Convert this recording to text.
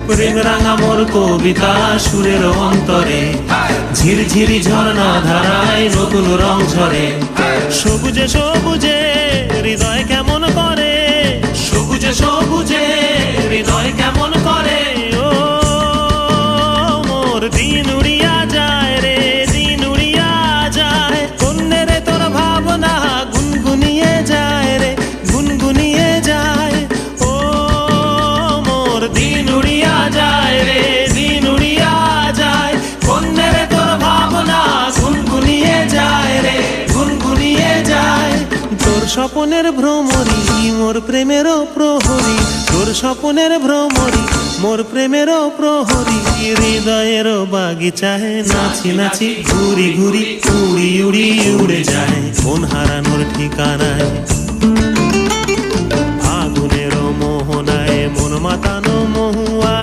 প্রেম রাঙা মোর কবিতা সুরের অন্তরে, ঝিরঝিরি ঝর্ণা ধারায় নতুন রং ঝরে। সবুজে সবুজে হৃদয় কেমন করে, সবুজে সবুজে হৃদয় কেমন করে। ও মোর দিন উড়িয়া যায় রে, দিন উড়িয়া যায়। কন্যে রে তোর ভাবনা গুনগুনিয়ে যায় রে, গুনগুনিয়ে যায়। ও মোর দিন উড়িয়া যায় রে, দিন উড়িয়া যায়। কন্যে রে তোর ভাবনা গুনগুনিয়ে যায় রে, গুনগুনিয়ে যায়। তোর স্বপনের ভ্রমরি মোর প্রেমেরও প্রহরী, তোর স্বপনের ভ্রমরি মোর প্রেমেরও প্রহরী। হৃদয়ের বাগিচায় নাচি নাচি ঘুরি ঘুরি উড়ি উড়ি উড়ে যায়। কোন হারানোর ঠিকানায়